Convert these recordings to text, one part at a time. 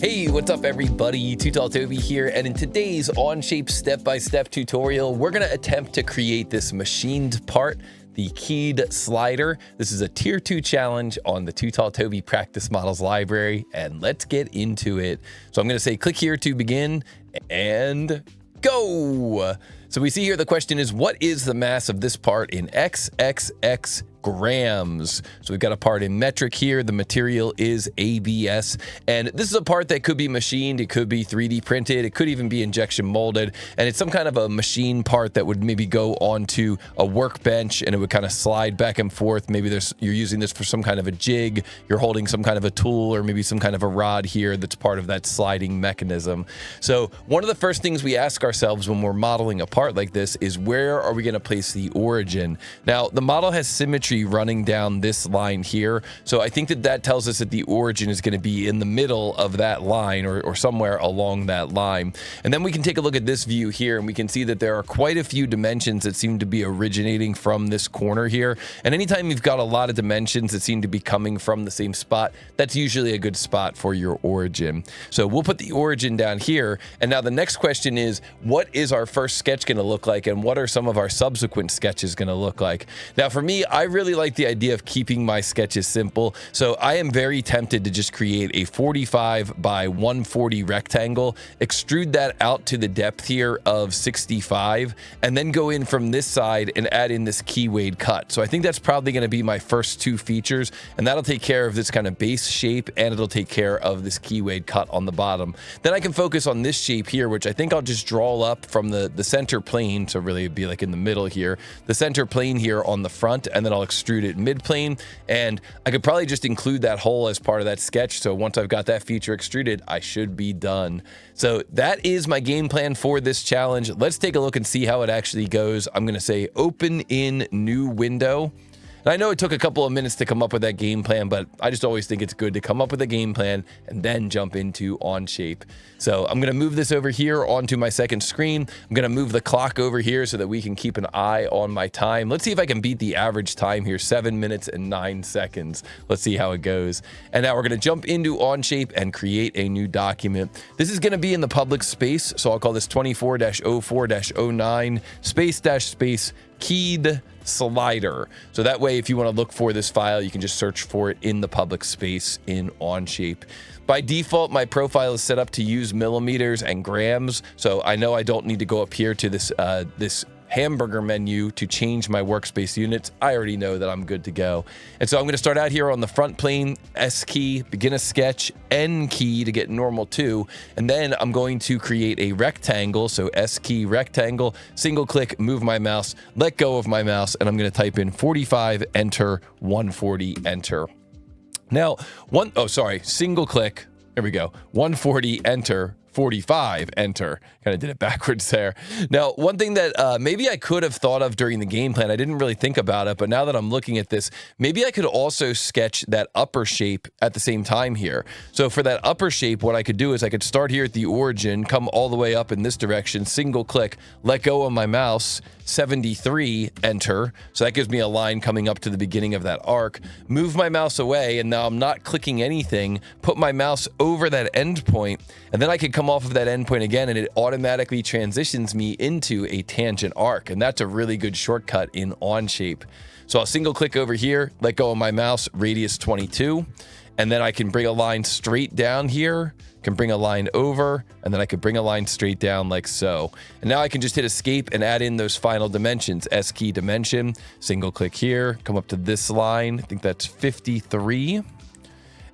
Hey, what's up everybody? TooTallToby here, and in today's Onshape step-by-step tutorial, we're gonna attempt to create this machined part, the keyed slider. This is a tier 2 challenge on the TooTallToby practice models library, and let's get into it. So I'm gonna say click here to begin, and go! So we see here the question is, what is the mass of this part in XXX grams? So we've got a part in metric here. The material is ABS, and this is a part that could be machined. It could be 3D printed. It could even be injection molded, and it's some kind of a machine part that would maybe go onto a workbench and it would kind of slide back and forth. Maybe you're using this for some kind of a jig. You're holding some kind of a tool or maybe some kind of a rod here that's part of that sliding mechanism. So one of the first things we ask ourselves when we're modeling a part like this is, where are we going to place the origin? Now, the model has symmetry running down this line here, so I think that tells us that the origin is going to be in the middle of that line or somewhere along that line. And then we can take a look at this view here, and we can see that there are quite a few dimensions that seem to be originating from this corner here. And anytime you've got a lot of dimensions that seem to be coming from the same spot, that's usually a good spot for your origin. So we'll put the origin down here, and now the next question is, what is our first sketch going to look like, and what are some of our subsequent sketches going to look like? Now for me, I really like the idea of keeping my sketches simple, so I am very tempted to just create a 45 by 140 rectangle, extrude that out to the depth here of 65, and then go in from this side and add in this keywayed cut. So I think that's probably going to be my first two features, and that'll take care of this kind of base shape, and it'll take care of this keywayed cut on the bottom. Then I can focus on this shape here, which I think I'll just draw up from the center plane, so really it'd be like in the middle here, the center plane here on the front, and then I'll extrude it mid plane, and I could probably just include that hole as part of that sketch. So once I've got that feature extruded, I should be done. So that is my game plan for this challenge. Let's take a look and see how it actually goes. I'm going to say open in new window. And I know it took a couple of minutes to come up with that game plan, but I just always think it's good to come up with a game plan and then jump into Onshape. So I'm going to move this over here onto my second screen. I'm going to move the clock over here so that we can keep an eye on my time. Let's see if I can beat the average time here, 7 minutes and 9 seconds. Let's see how it goes. And now we're going to jump into Onshape and create a new document. This is going to be in the public space, so I'll call this 24-04-09 space keyed slider. So that way, if you want to look for this file, you can just search for it in the public space in Onshape. By default, my profile is set up to use millimeters and grams, so I know I don't need to go up here to this hamburger menu to change my workspace units. I already know that I'm good to go. And so I'm going to start out here on the front plane, S key, begin a sketch, N key to get normal 2, and then I'm going to create a rectangle, so S key rectangle, single click, move my mouse, let go of my mouse, and I'm going to type in 45, enter, 140, enter. Now, single click, there we go, 140, enter, 45, enter. Kind of did it backwards there. Now, one thing that maybe I could have thought of during the game plan, I didn't really think about it, but now that I'm looking at this, maybe I could also sketch that upper shape at the same time here. So for that upper shape, what I could do is I could start here at the origin, come all the way up in this direction, single click, let go of my mouse, 73, enter. So that gives me a line coming up to the beginning of that arc. Move my mouse away, and now I'm not clicking anything. Put my mouse over that endpoint, and then I can come off of that endpoint again, and it automatically transitions me into a tangent arc. And that's a really good shortcut in Onshape. So I'll single click over here, let go of my mouse, radius 22, and then I can bring a line straight down here, can bring a line over, and then I could bring a line straight down like so. And now I can just hit escape and add in those final dimensions. S key dimension, single click here, come up to this line. I think that's 53.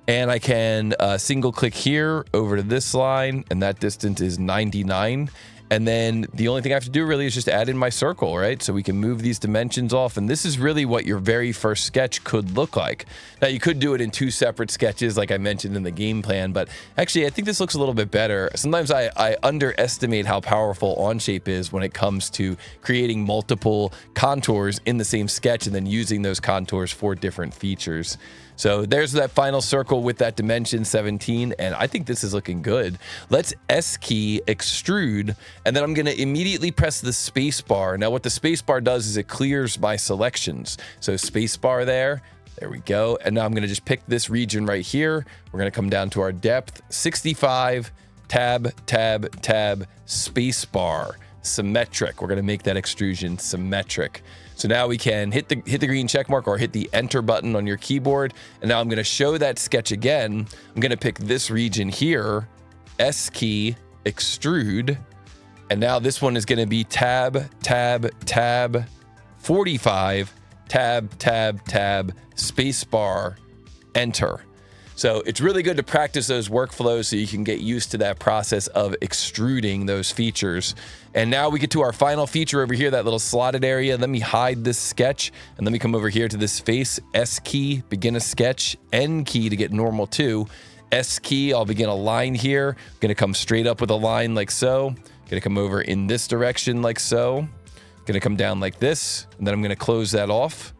And I can single click here over to this line, and that distance is 99. And then the only thing I have to do really is just add in my circle, right? So we can move these dimensions off, and this is really what your very first sketch could look like. Now, you could do it in 2 separate sketches like I mentioned in the game plan, but actually I think this looks a little bit better. Sometimes I underestimate how powerful Onshape is when it comes to creating multiple contours in the same sketch and then using those contours for different features. So there's that final circle with that dimension 17, and I think this is looking good. Let's S key extrude, and then I'm going to immediately press the space bar. Now what the space bar does is it clears my selections. So space bar there, There we go. And now I'm going to just pick this region right here. We're going to come down to our depth, 65, tab, tab, tab, space bar, symmetric. We're going to make that extrusion symmetric. So now we can hit the green check mark or hit the enter button on your keyboard. And now I'm going to show that sketch again. I'm going to pick this region here, S key, extrude. And now this one is going to be tab, tab, tab, 45, tab, tab, tab, space bar, enter. So it's really good to practice those workflows so you can get used to that process of extruding those features. And now we get to our final feature over here, that little slotted area. Let me hide this sketch and let me come over here to this face, S key, begin a sketch, N key to get normal too. S key, I'll begin a line here. I'm gonna come straight up with a line like so. Gonna come over in this direction like so. Gonna come down like this, and then I'm gonna close that off.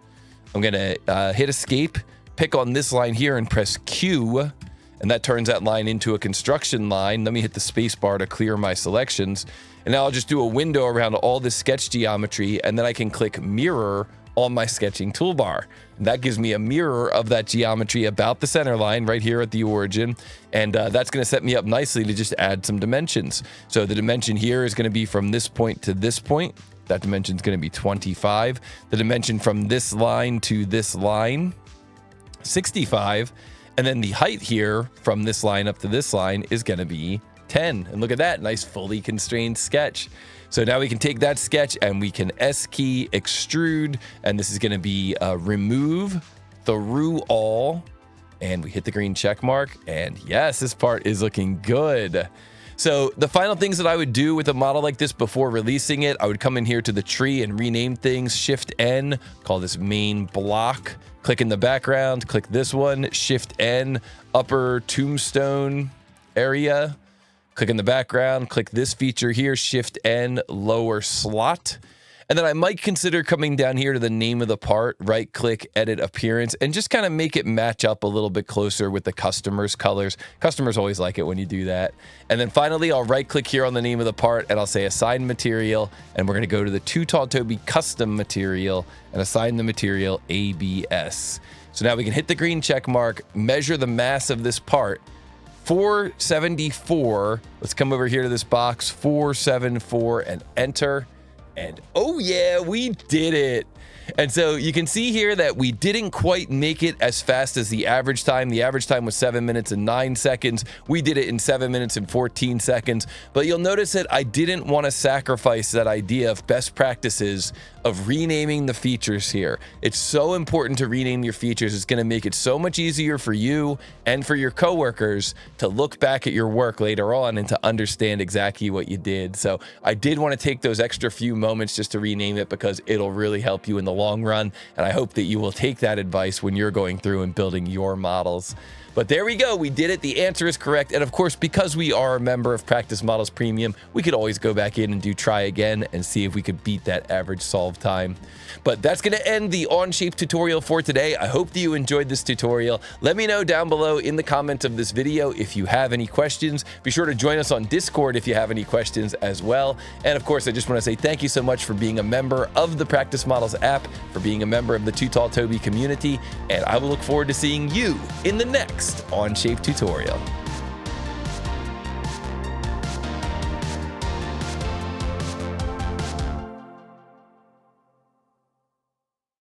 I'm gonna hit escape, pick on this line here and press Q, and that turns that line into a construction line. Let me hit the space bar to clear my selections. And now I'll just do a window around all this sketch geometry, and then I can click mirror on my sketching toolbar. And that gives me a mirror of that geometry about the center line right here at the origin. And that's gonna set me up nicely to just add some dimensions. So the dimension here is gonna be from this point to this point. That dimension is gonna be 25. The dimension from this line to this line, 65. And then the height here from this line up to this line is gonna be 10. And look at that, nice fully constrained sketch. So now we can take that sketch and we can S key extrude, and this is gonna be remove through all, and we hit the green check mark, and yes, this part is looking good. So the final things that I would do with a model like this before releasing it, I would come in here to the tree and rename things, Shift N, call this main block, click in the background, click this one, Shift N, upper tombstone area, click in the background, click this feature here, Shift N, lower slot. And then I might consider coming down here to the name of the part, right click, edit appearance, and just kind of make it match up a little bit closer with the customer's colors. Customers always like it when you do that. And then finally, I'll right click here on the name of the part and I'll say assign material. And we're gonna go to the TooTallToby custom material and assign the material ABS. So now we can hit the green check mark, measure the mass of this part, 474. Let's come over here to this box, 474, and enter. And oh yeah, we did it. And so you can see here that we didn't quite make it as fast as the average time. The average time was 7 minutes and 9 seconds. We did it in 7 minutes and 14 seconds. But you'll notice that I didn't want to sacrifice that idea of best practices of renaming the features here. It's so important to rename your features. It's going to make it so much easier for you and for your coworkers to look back at your work later on and to understand exactly what you did. So I did want to take those extra few moments just to rename it because it'll really help you in the long run. And I hope that you will take that advice when you're going through and building your models. But there we go. We did it. The answer is correct. And of course, because we are a member of Practice Models Premium, we could always go back in and do try again and see if we could beat that average solve time. But that's going to end the Onshape tutorial for today. I hope that you enjoyed this tutorial. Let me know down below in the comments of this video if you have any questions. Be sure to join us on Discord if you have any questions as well. And of course, I just want to say thank you so much for being a member of the Practice Models app, for being a member of the TooTallToby community, and I will look forward to seeing you in the next Onshape tutorial.